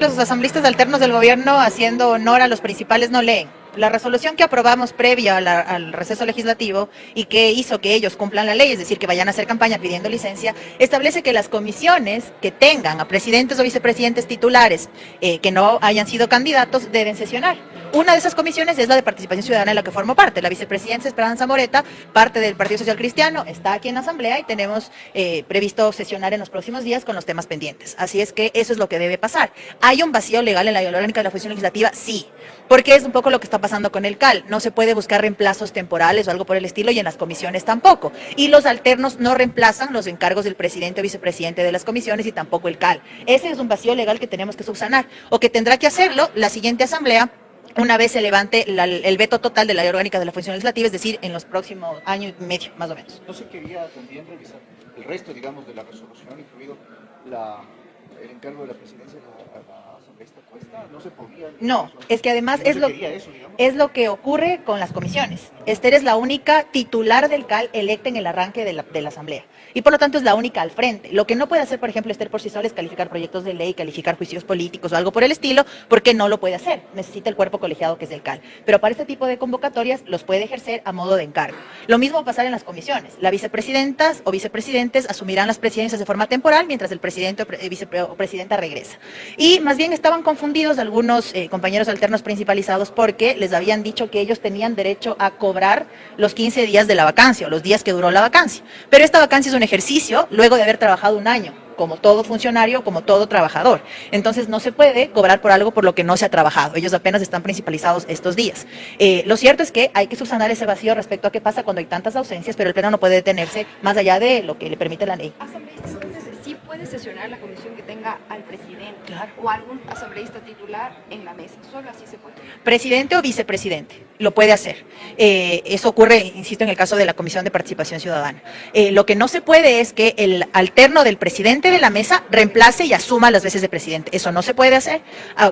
Los asambleístas alternos del gobierno, haciendo honor a los principales, no leen. La resolución que aprobamos previa al receso legislativo y que hizo que ellos cumplan la ley, es decir, que vayan a hacer campaña pidiendo licencia, establece que las comisiones que tengan a presidentes o vicepresidentes titulares que no hayan sido candidatos deben sesionar. Una de esas comisiones es la de participación ciudadana en la que formo parte. La vicepresidencia Esperanza Moreta, parte del Partido Social Cristiano, está aquí en la Asamblea y tenemos previsto sesionar en los próximos días con los temas pendientes. Así es que eso es lo que debe pasar. ¿Hay un vacío legal en la ley orgánica de la función legislativa? Sí, porque es un poco lo que está pasando con el CAL. No se puede buscar reemplazos temporales o algo por el estilo y en las comisiones tampoco. Y los alternos no reemplazan los encargos del presidente o vicepresidente de las comisiones y tampoco el CAL. Ese es un vacío legal que tenemos que subsanar o que tendrá que hacerlo la siguiente Asamblea una vez se levante el veto total de la ley orgánica de la función legislativa, es decir, en los próximos año y medio, más o menos. No se quería también revisar el resto, digamos, de la resolución, incluido el encargo de la presidencia a la asambleísta Cuesta, no se podía. No, es que además no es lo que ocurre con las comisiones. Esther es la única titular del CAL electa en el arranque de la asamblea y por lo tanto es la única al frente. Lo que no puede hacer, por ejemplo, Esther por sí sola es calificar proyectos de ley, calificar juicios políticos o algo por el estilo, porque no lo puede hacer. Necesita el cuerpo colegiado que es el CAL. Pero para este tipo de convocatorias los puede ejercer a modo de encargo. Lo mismo va a pasar en las comisiones. Las vicepresidentas o vicepresidentes asumirán las presidencias de forma temporal mientras el presidente o presidenta regresa. Y más bien estaban confundidos algunos compañeros alternos principalizados porque les habían dicho que ellos tenían derecho a cobrar los 15 días de la vacancia o los días que duró la vacancia. Pero esta vacancia es un ejercicio luego de haber trabajado un año, como todo funcionario, como todo trabajador. Entonces no se puede cobrar por algo por lo que no se ha trabajado. Ellos apenas están principalizados estos días. Lo cierto es que hay que subsanar ese vacío respecto a qué pasa cuando hay tantas ausencias, pero el Pleno no puede detenerse más allá de lo que le permite la ley. Entonces, sí puede sesionar la comisión que tenga al presidente, claro, o algún asambleísta titular en la mesa. Solo así se puede. Presidente o vicepresidente, lo puede hacer. Eso ocurre, insisto, en el caso de la Comisión de Participación Ciudadana. Lo que no se puede es que el alterno del presidente de la mesa reemplace y asuma las veces de presidente. Eso no se puede hacer,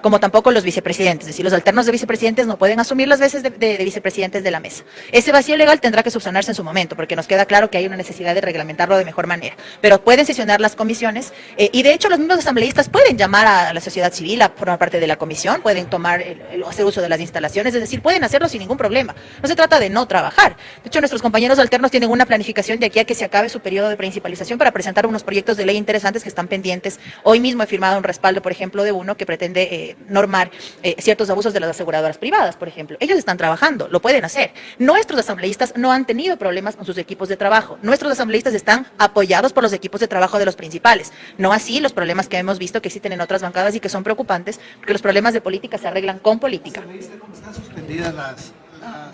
como tampoco los vicepresidentes. Es decir, los alternos de vicepresidentes no pueden asumir las veces de vicepresidentes de la mesa. Ese vacío legal tendrá que subsanarse en su momento, porque nos queda claro que hay una necesidad de reglamentarlo de mejor manera. Pero pueden sesionar las comisiones y de hecho los mismos asambleístas pueden llamar a la sociedad civil a formar parte de la comisión, pueden tomar hacer uso de las instalaciones, es decir, pueden hacerlo sin ningún problema. No se trata de no trabajar. De hecho, nuestros compañeros alternos tienen una planificación de aquí a que se acabe su periodo de principalización para presentar unos proyectos de ley interesantes que están pendientes. Hoy mismo he firmado un respaldo, por ejemplo, de uno que pretende normar ciertos abusos de las aseguradoras privadas, por ejemplo. Ellos están trabajando, lo pueden hacer. Nuestros asambleístas no han tenido problemas con sus equipos de trabajo. Nuestros asambleístas están apoyados por los equipos de trabajo de los principales. No así los problemas que hemos visto que existen en otras bancadas y que son preocupantes, porque los problemas de política se arreglan con política. Como están suspendidas las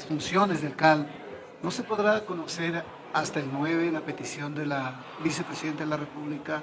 funciones del CAL, ¿no se podrá conocer hasta el 9 la petición de la vicepresidenta de la República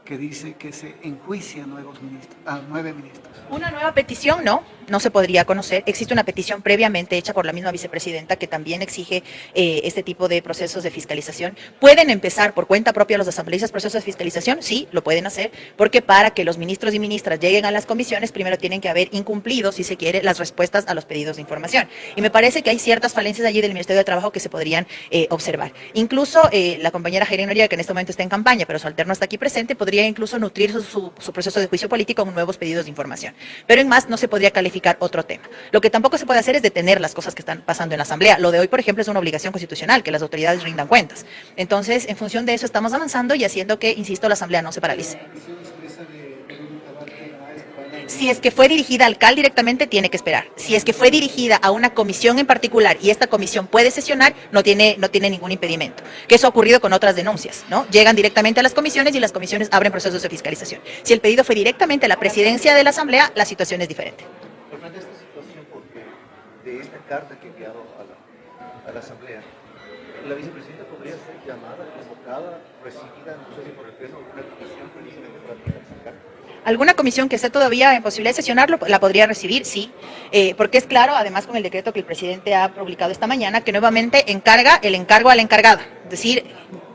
que dice que se enjuicia a 9 ministros? Una nueva petición no se podría conocer. Existe una petición previamente hecha por la misma vicepresidenta que también exige este tipo de procesos de fiscalización. ¿Pueden empezar por cuenta propia los asambleístas procesos de fiscalización? Sí, lo pueden hacer, porque para que los ministros y ministras lleguen a las comisiones, primero tienen que haber incumplido, si se quiere, las respuestas a los pedidos de información. Y me parece que hay ciertas falencias allí del Ministerio de Trabajo que se podrían observar. Incluso la compañera Jairén Noriega, que en este momento está en campaña, pero su alterno está aquí presente, podría incluso nutrir su proceso de juicio político con nuevos pedidos de información. Pero en más no se podría calificar otro tema. Lo que tampoco se puede hacer es detener las cosas que están pasando en la Asamblea. Lo de hoy, por ejemplo, es una obligación constitucional, que las autoridades rindan cuentas. Entonces, en función de eso estamos avanzando y haciendo que, insisto, la Asamblea no se paralice. Si es que fue dirigida al CAL directamente, tiene que esperar. Si es que fue dirigida a una comisión en particular y esta comisión puede sesionar, no tiene ningún impedimento. Que eso ha ocurrido con otras denuncias, ¿no? Llegan directamente a las comisiones y las comisiones abren procesos de fiscalización. Si el pedido fue directamente a la presidencia de la Asamblea, la situación es diferente. Frente a esta situación, porque de esta carta que he enviado a la Asamblea, la vicepresidenta podría ser llamada, convocada, recibida, no sé si por el Pleno, alguna comisión precisamente para aplicar esa carta. ¿Alguna comisión que esté todavía en posibilidad de sesionarlo la podría recibir? Sí, porque es claro, además con el decreto que el presidente ha publicado esta mañana, que nuevamente encarga el encargo a la encargada, es decir,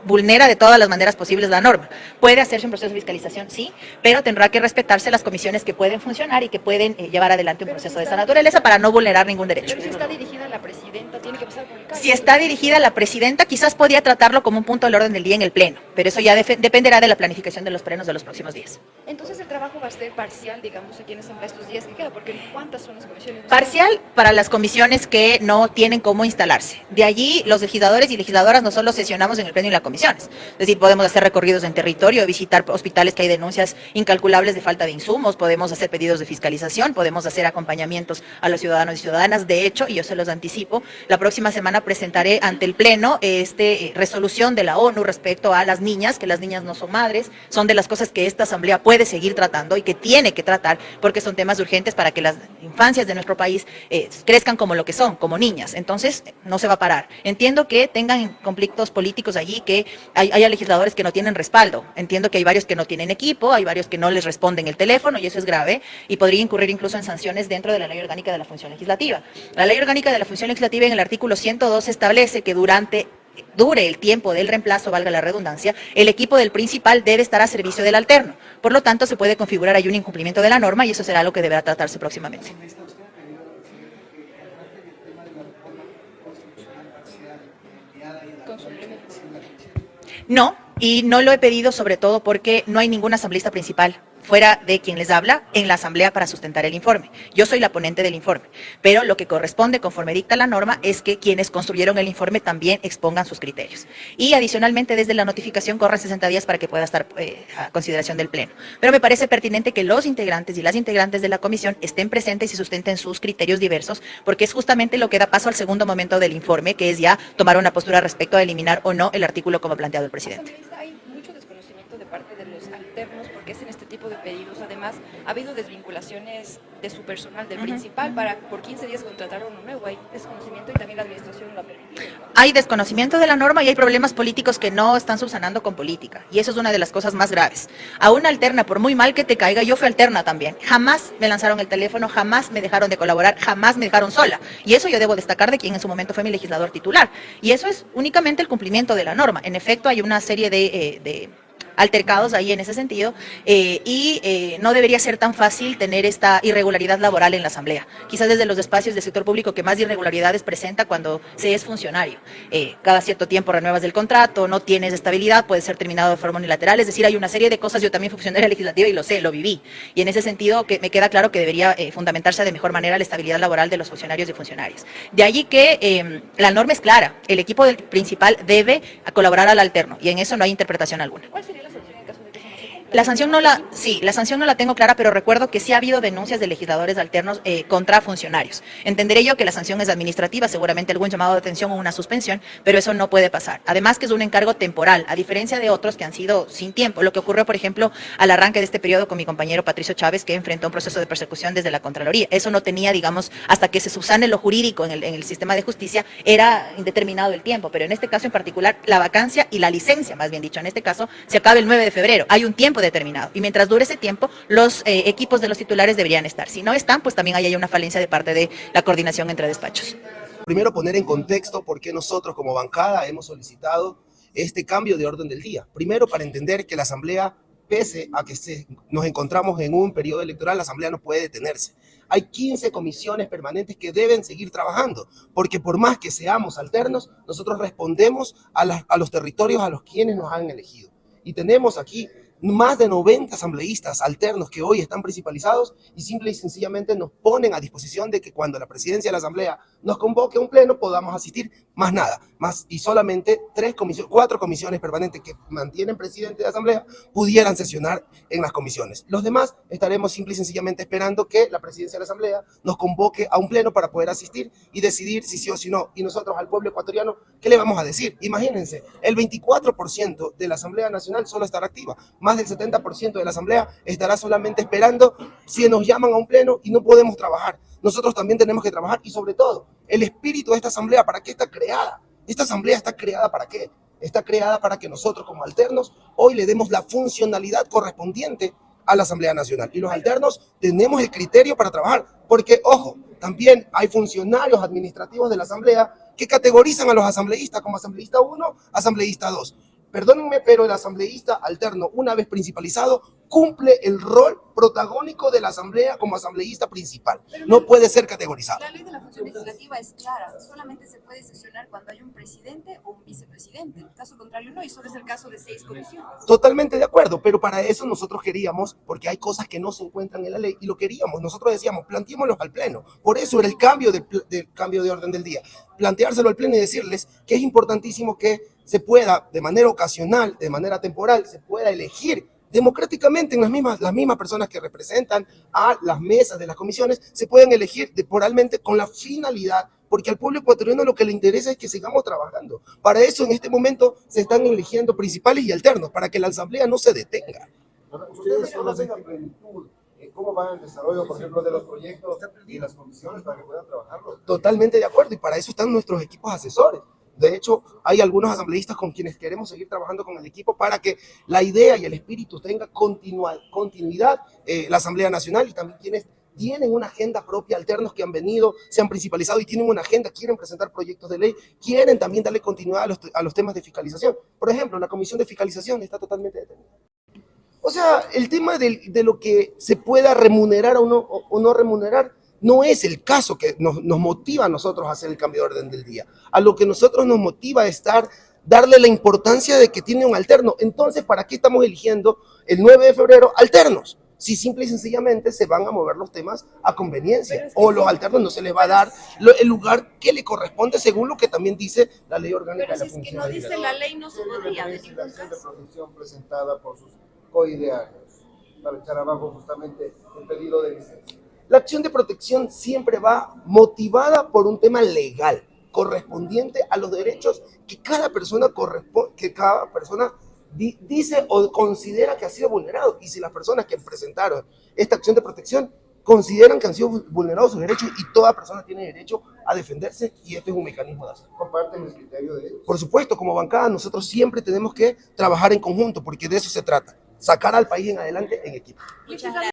vulnera de todas las maneras posibles la norma. Puede hacerse un proceso de fiscalización, sí, pero tendrá que respetarse las comisiones que pueden funcionar y que pueden llevar adelante un proceso de esa naturaleza para no vulnerar ningún derecho. Pero si está dirigida a la presidenta, tiene que pasar por el CAL. Si está dirigida a la presidenta, quizás podría tratarlo como un punto del orden del día en el pleno, pero eso ya dependerá de la planificación de los plenos de los próximos días. Entonces el trabajo va a ser parcial, digamos, aquí en Asamblea estos días que queda, porque ¿cuántas son las comisiones? Parcial para las comisiones que no tienen cómo instalarse. De allí, los legisladores y legisladoras no solo sesionamos en el pleno y las comisiones. Es decir, podemos hacer recorridos en territorio, visitar hospitales que hay denuncias incalculables de falta de insumos, podemos hacer pedidos de fiscalización, podemos hacer acompañamientos a los ciudadanos y ciudadanas. De hecho, y yo se los anticipo, la próxima semana presentaré ante el pleno resolución de la ONU respecto a las niñas, que las niñas no son madres, son de las cosas que esta asamblea puede seguir tratando y que tiene que tratar, porque son temas urgentes para que las infancias de nuestro país crezcan como lo que son, como niñas. Entonces, no se va a parar. Entiendo que tengan conflictos políticos allí, que haya legisladores que no tienen respaldo. Entiendo que hay varios que no tienen equipo, hay varios que no les responden el teléfono, y eso es grave, y podría incurrir incluso en sanciones dentro de la Ley Orgánica de la Función Legislativa. La Ley Orgánica de la Función Legislativa, en el artículo 102, establece que dure el tiempo del reemplazo, valga la redundancia, el equipo del principal debe estar a servicio del alterno. Por lo tanto, se puede configurar ahí un incumplimiento de la norma, y eso será lo que deberá tratarse próximamente. No, y no lo he pedido sobre todo porque no hay ningún asambleísta principal fuera de quien les habla en la asamblea para sustentar el informe. Yo soy la ponente del informe, pero lo que corresponde conforme dicta la norma es que quienes construyeron el informe también expongan sus criterios. Y adicionalmente, desde la notificación corren 60 días para que pueda estar a consideración del pleno. Pero me parece pertinente que los integrantes y las integrantes de la comisión estén presentes y sustenten sus criterios diversos, porque es justamente lo que da paso al segundo momento del informe, que es ya tomar una postura respecto a eliminar o no el artículo como planteado el presidente. Hay mucho desconocimiento de parte de los alternos porque es en este tipo de pedidos. Además, ha habido desvinculaciones de su personal, del principal, para por 15 días contratar a uno nuevo. Hay desconocimiento y también la administración lo ha permitido. Hay desconocimiento de la norma y hay problemas políticos que no están subsanando con política. Y eso es una de las cosas más graves. A una alterna, por muy mal que te caiga, yo fui alterna también. Jamás me lanzaron el teléfono, jamás me dejaron de colaborar, jamás me dejaron sola. Y eso yo debo destacar de quien en su momento fue mi legislador titular. Y eso es únicamente el cumplimiento de la norma. En efecto, hay una serie de altercados ahí en ese sentido, no debería ser tan fácil tener esta irregularidad laboral en la asamblea. Quizás desde los espacios del sector público que más irregularidades presenta cuando se es funcionario. Cada cierto tiempo renuevas el contrato, no tienes estabilidad, puede ser terminado de forma unilateral, es decir, hay una serie de cosas. Yo también fui funcionaria legislativa y lo sé, lo viví. Y en ese sentido que me queda claro que debería fundamentarse de mejor manera la estabilidad laboral de los funcionarios y funcionarias. De allí que la norma es clara, el equipo del principal debe colaborar al alterno, y en eso no hay interpretación alguna. ¿Cuál sería la sanción en caso de que eso no se cumpla? La sanción no la tengo clara, pero recuerdo que sí ha habido denuncias de legisladores alternos contra funcionarios. Entenderé yo que la sanción es administrativa, seguramente algún llamado de atención o una suspensión, pero eso no puede pasar. Además que es un encargo temporal, a diferencia de otros que han sido sin tiempo. Lo que ocurrió, por ejemplo, al arranque de este periodo con mi compañero Patricio Chávez, que enfrentó un proceso de persecución desde la Contraloría. Eso no tenía, digamos, hasta que se subsane lo jurídico en el sistema de justicia, era indeterminado el tiempo, pero en este caso en particular, la vacancia y la licencia, más bien dicho, en este caso, se acaba el 9 de febrero. Hay un tiempo determinado, y mientras dure ese tiempo, los equipos de los titulares deberían estar. Si no están, pues también hay una falencia de parte de la coordinación entre despachos. Primero, poner en contexto por qué nosotros como bancada hemos solicitado este cambio de orden del día. Primero, para entender que la Asamblea, pese a que nos encontramos en un periodo electoral, la Asamblea no puede detenerse. Hay 15 comisiones permanentes que deben seguir trabajando, porque por más que seamos alternos, nosotros respondemos a los territorios a los quienes nos han elegido. Y tenemos aquí más de 90 asambleístas alternos que hoy están principalizados y simple y sencillamente nos ponen a disposición de que cuando la presidencia de la asamblea nos convoque a un pleno podamos asistir, más nada, y solamente 4 comisiones permanentes que mantienen presidente de asamblea pudieran sesionar en las comisiones. Los demás estaremos simple y sencillamente esperando que la presidencia de la asamblea nos convoque a un pleno para poder asistir y decidir si sí o si no. Y nosotros al pueblo ecuatoriano, ¿qué le vamos a decir? Imagínense, el 24% de la Asamblea Nacional solo estará activa. Más del 70% de la asamblea estará solamente esperando si nos llaman a un pleno y no podemos trabajar. Nosotros también tenemos que trabajar y sobre todo el espíritu de esta asamblea, ¿para qué está creada? Esta asamblea está creada ¿para qué? Está creada para que nosotros como alternos hoy le demos la funcionalidad correspondiente a la Asamblea Nacional. Y los alternos tenemos el criterio para trabajar, porque ojo, también hay funcionarios administrativos de la asamblea que categorizan a los asambleístas como asambleísta 1, asambleísta 2. Perdónenme, pero el asambleísta alterno, una vez principalizado, cumple el rol protagónico de la Asamblea como asambleísta principal. No puede ser categorizado. La ley de la función legislativa es clara, solamente se puede sesionar cuando hay un presidente o un vicepresidente, en caso contrario no, y solo es el caso de 6 comisiones. Totalmente de acuerdo, pero para eso nosotros queríamos, porque hay cosas que no se encuentran en la ley, y lo queríamos, nosotros decíamos, planteémoslos al Pleno. Por eso era el cambio del cambio de orden del día. Planteárselo al Pleno y decirles que es importantísimo que se pueda, de manera ocasional, de manera temporal, se pueda elegir democráticamente en las mismas personas que representan a las mesas de las comisiones, se pueden elegir temporalmente con la finalidad, porque al pueblo ecuatoriano lo que le interesa es que sigamos trabajando. Para eso en este momento se están eligiendo principales y alternos, para que la asamblea no se detenga. Ustedes son las de plenitud. ¿Cómo va el desarrollo, por ejemplo, de los proyectos y las comisiones para que puedan trabajarlo? Totalmente de acuerdo, y para eso están nuestros equipos asesores. De hecho, hay algunos asambleístas con quienes queremos seguir trabajando con el equipo para que la idea y el espíritu tenga continuidad, la Asamblea Nacional, y también quienes tienen una agenda propia, alternos que han venido, se han principalizado y tienen una agenda, quieren presentar proyectos de ley, quieren también darle continuidad a los temas de fiscalización. Por ejemplo, la Comisión de Fiscalización está totalmente detenida. O sea, el tema de lo que se pueda remunerar o no remunerar no es el caso que nos motiva a nosotros a hacer el cambio de orden del día. A lo que nosotros nos motiva es darle la importancia de que tiene un alterno. Entonces, ¿para qué estamos eligiendo el 9 de febrero alternos? Si simple y sencillamente se van a mover los temas a conveniencia, o los alternos no se les va a dar el lugar que le corresponde según lo que también dice la ley orgánica Pero de la si es que función no dice legislativa. la ley, no se podría de ningún Legislación de caso. protección presentada por sus coidearios para echar abajo justamente el pedido de licencia. La acción de protección siempre va motivada por un tema legal, correspondiente a los derechos que cada persona dice o considera que ha sido vulnerado. Y si las personas que presentaron esta acción de protección consideran que han sido vulnerados sus derechos, y toda persona tiene derecho a defenderse, y este es un mecanismo de hacerlo. ¿Comparten el criterio de ellos? Por supuesto, como bancada, nosotros siempre tenemos que trabajar en conjunto, porque de eso se trata, sacar al país en adelante en equipo. Muchas gracias.